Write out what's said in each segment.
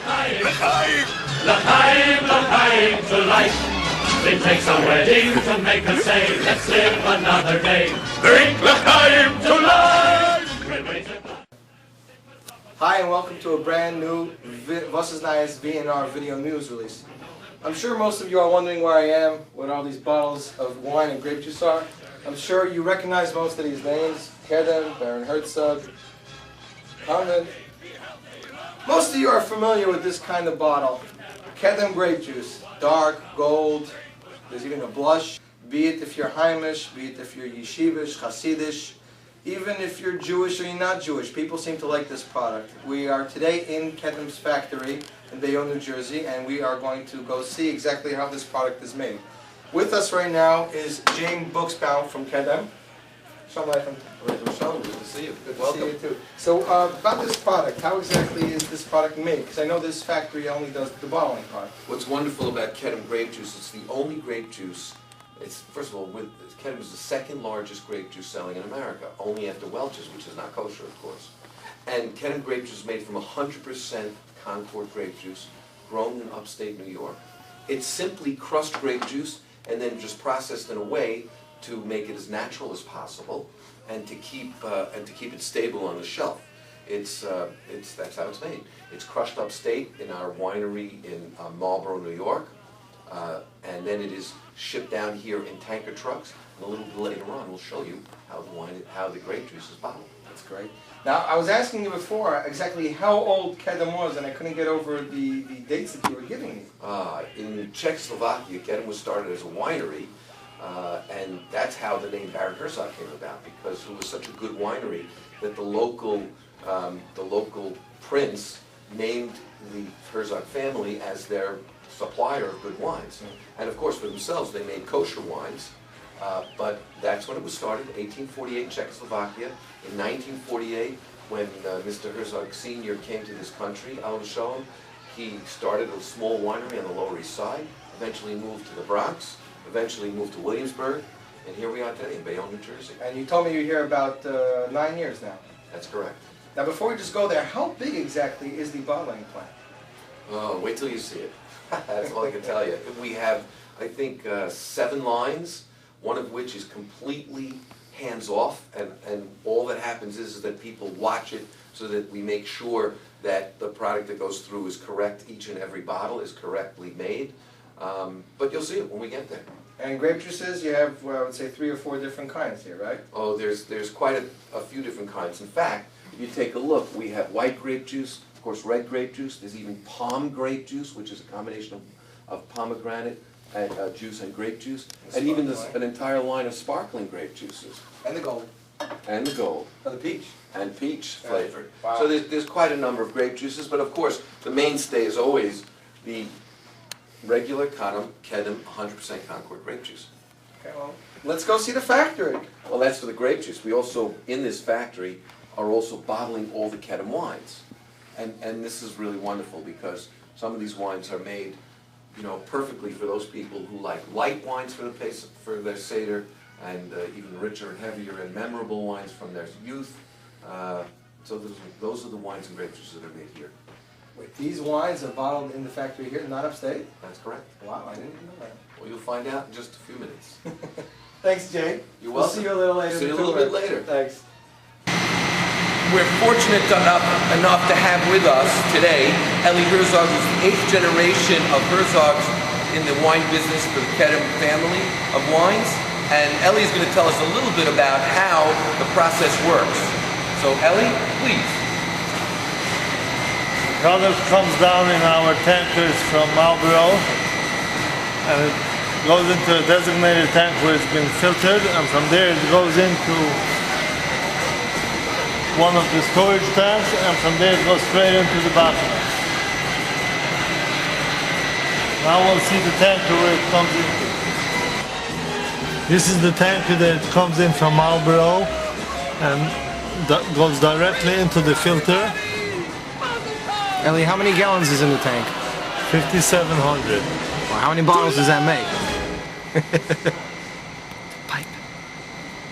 L'chaim, l'chaim to life. It takes a wedding to make us say, let's live another day. Drink l'chaim to life. Hi and welcome to a brand new Was ist Neues VNR video news release. I'm sure most of you are wondering where I am, what all these bottles of wine and grape juice are. I'm sure you recognize most of these names: Kedem, Baron Herzog, Concord. Most of you are familiar with this kind of bottle. Kedem grape juice, dark, gold, there's even a blush. Be it if you're Heimish, be it if you're Yeshivish, Hasidish, even if you're Jewish or you're not Jewish, people seem to like this product. We are today in Kedem's factory in Bayonne, New Jersey, and we are going to go see exactly how this product is made. With us right now is Jay Buchsbaum from Kedem. Shalom Aleichem. Shalom, good to see you. Good to Welcome. see you too. So about this product, how exactly is this product made? Because I know this factory only does the bottling part. What's wonderful about Kedem grape juice, it's the only grape juice, first of all, Kedem is the second largest grape juice selling in America, only after Welch's, which is not kosher, of course. And Kedem grape juice is made from 100% Concord grape juice, grown in upstate New York. It's simply crushed grape juice and then just processed in a way to make it as natural as possible and to keep it stable on the shelf. That's how it's made. It's crushed upstate in our winery in Marlboro, New York, and then it is shipped down here in tanker trucks. And a little bit later on, we'll show you how the grape juice is bottled. That's great. Now, I was asking you before exactly how old Kedem was, and I couldn't get over the dates that you were giving me. In Czechoslovakia, Kedem was started as a winery, and that's how the name Baron Herzog came about, because it was such a good winery that the local prince named the Herzog family as their supplier of good wines. And of course, for themselves, they made kosher wines. But that's when it was started, 1848 in Czechoslovakia. In 1948, when Mr. Herzog Sr. came to this country, he started a small winery on the Lower East Side, eventually moved to the Bronx, eventually moved to Williamsburg, and here we are today in Bayonne, New Jersey. And you told me you're here about 9 years now. That's correct. Now, before we just go there, how big exactly is the bottling plant? Oh, wait till you see it. That's all I can tell you. We have, I think, 7 lines, one of which is completely hands-off, and all that happens is that people watch it so that we make sure that the product that goes through is correct. Each and every bottle is correctly made, but you'll see it when we get there. And grape juices, you have, well, I would say 3 or 4 different kinds here, right? Oh, there's quite a few different kinds. In fact, if you take a look, we have white grape juice, of course red grape juice, there's even palm grape juice, which is a combination of pomegranate and juice and grape juice, and even an entire line of sparkling grape juices. And the gold. And the gold. And the peach. And peach flavored. Wow. So there's quite a number of grape juices, but of course the mainstay is always the regular Kedem 100% Concord grape juice. Okay, well, let's go see the factory. Well, that's for the grape juice. We also, in this factory, are also bottling all the Kedem wines. And this is really wonderful because some of these wines are made, perfectly for those people who like light wines for their Seder, and even richer and heavier and memorable wines from their youth. So those are the wines and grape juices that are made here. Wait, these wines are bottled in the factory here, not upstate? That's correct. Wow, I didn't even know that. Well, you'll find out in just a few minutes. Thanks, Jay. You're We'll welcome. see you a little later. See you a little bit later. Thanks. We're fortunate enough to have with us today Eli Herzog, who's the 8th generation of Herzogs in the wine business for the Kedem family of wines. And Eli is going to tell us a little bit about how the process works. So Eli, please. The product comes down in our tankers from Marlboro, and it goes into a designated tank where it's been filtered, and from there it goes into one of the storage tanks, and from there it goes straight into the bottle. Now we'll see the tanker where it comes into. This is the tanker that comes in from Marlboro and that goes directly into the filter. Ellie, how many gallons is in the tank? 5,700. Well, how many bottles does that make? Pipe.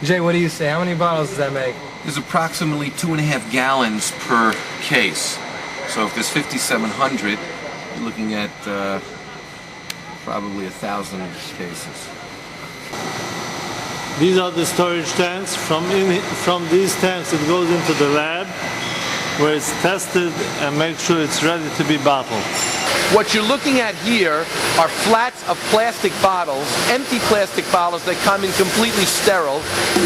Jay, what do you say? How many bottles does that make? There's approximately 2.5 gallons per case. So if there's 5,700, you're looking at probably 1,000 cases. These are the storage tanks. From these tanks it goes into the lab where it's tested and make sure it's ready to be bottled. What you're looking at here are flats of plastic bottles, empty plastic bottles that come in completely sterile,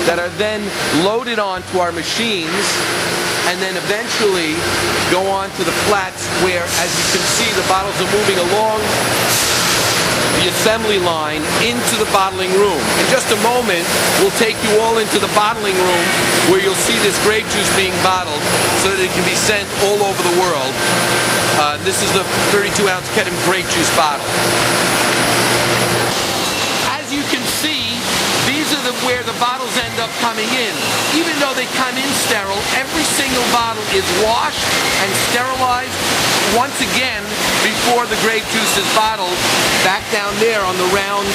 that are then loaded onto our machines and then eventually go onto the flats where, as you can see, the bottles are moving along the assembly line into the bottling room. In just a moment, we'll take you all into the bottling room where you'll see this grape juice being bottled so that it can be sent all over the world. This is the 32-ounce Kedem Grape Juice bottle. As you can see, these are where the bottles end up coming in. Even though they come in sterile, every single bottle is washed and sterilized once again before the grape juice is bottled back down there on the round,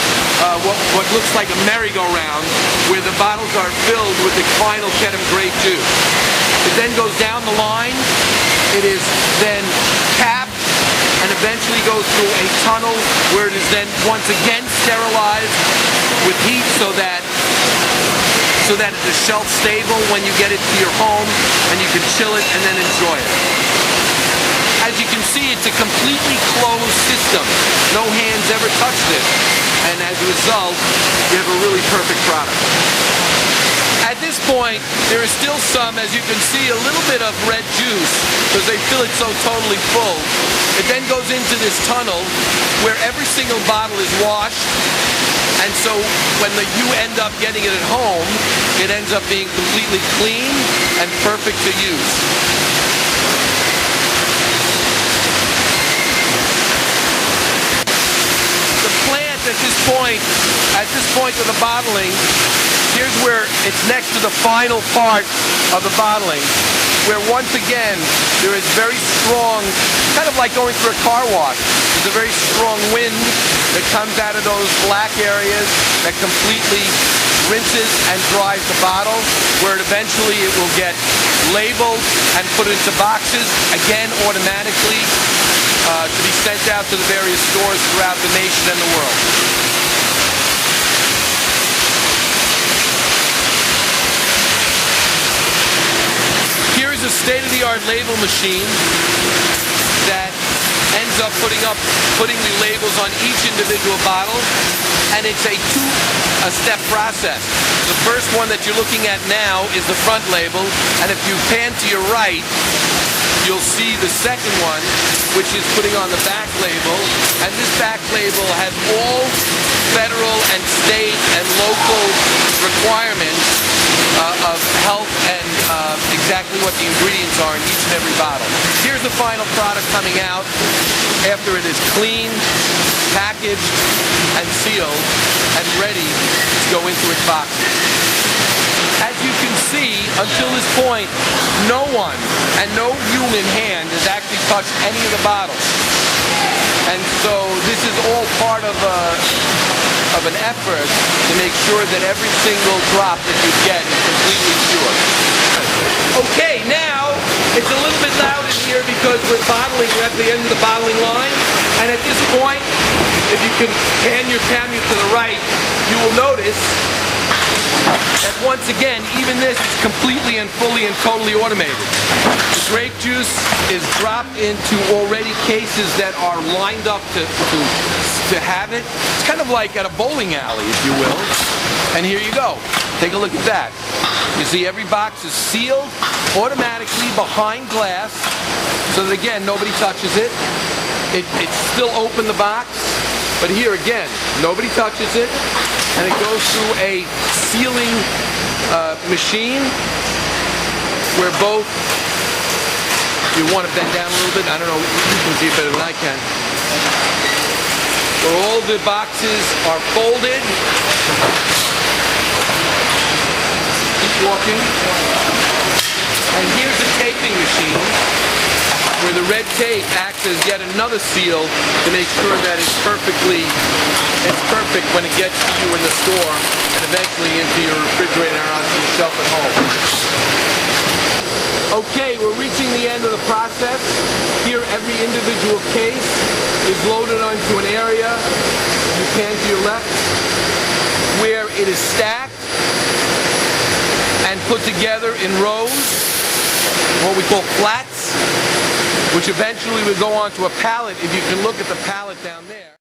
what looks like a merry-go-round, where the bottles are filled with the final Kedem grape juice. It then goes down the line. It is then capped and eventually goes through a tunnel where it is then once again sterilized with heat so that it is shelf stable when you get it to your home and you can chill it and then enjoy it. As you can see, it's a completely closed system. No hands ever touch this, and as a result, you have a really perfect product. At this point, there is still some, as you can see, a little bit of red juice because they fill it so totally full. It then goes into this tunnel where every single bottle is washed, and so when you end up getting it at home, it ends up being completely clean and perfect to use. The plant at this point of the bottling, here's where it's next to the final part of the bottling, where once again there is very strong, kind of like going through a car wash, there's a very strong wind that comes out of those black areas that completely rinses and dries the bottle, where eventually it will get labeled and put into boxes, again automatically, to be sent out to the various stores throughout the nation and the world. Here's a state-of-the-art label machine that ends up putting the labels on each individual bottle, and it's a two-step process. The first one that you're looking at now is the front label, and if you pan to your right, you'll see the second one, which is putting on the back label, and this back label has all federal and state and local requirements of health and exactly what the ingredients are in each and every bottle. Here's the final product coming out after it is cleaned, packaged, and sealed, and ready to go into its boxes. As you can see, until this point, no one and no human hand has actually touched any of the bottles. And so this is all part of an effort to make sure that every single drop that you get is completely pure. Okay, now it's a little bit loud in here because we're at the end of the bottling line. And at this point, if you can pan your camera to the right, you will notice that once again, even this is completely and fully and totally automated. The grape juice is dropped into already cases that are lined up to have it. It's kind of like at a bowling alley, if you will. And here you go. Take a look at that. You see every box is sealed automatically behind glass so that again, nobody touches it. It's still open, the box, but here again, nobody touches it. And it goes through a sealing machine where both, you want to bend down a little bit, I don't know, you can see it better than I can, where all the boxes are folded. Keep walking. And here's the taping machine where the red tape acts as yet another seal to make sure that it's perfect when it gets to you in the store and eventually into your refrigerator or onto your shelf at home. Okay, we're reaching the end of the process. Here, every individual case is loaded onto an area, you pan to your left, where it is stacked and put together in rows, what we call flats, which eventually will go onto a pallet, if you can look at the pallet down there.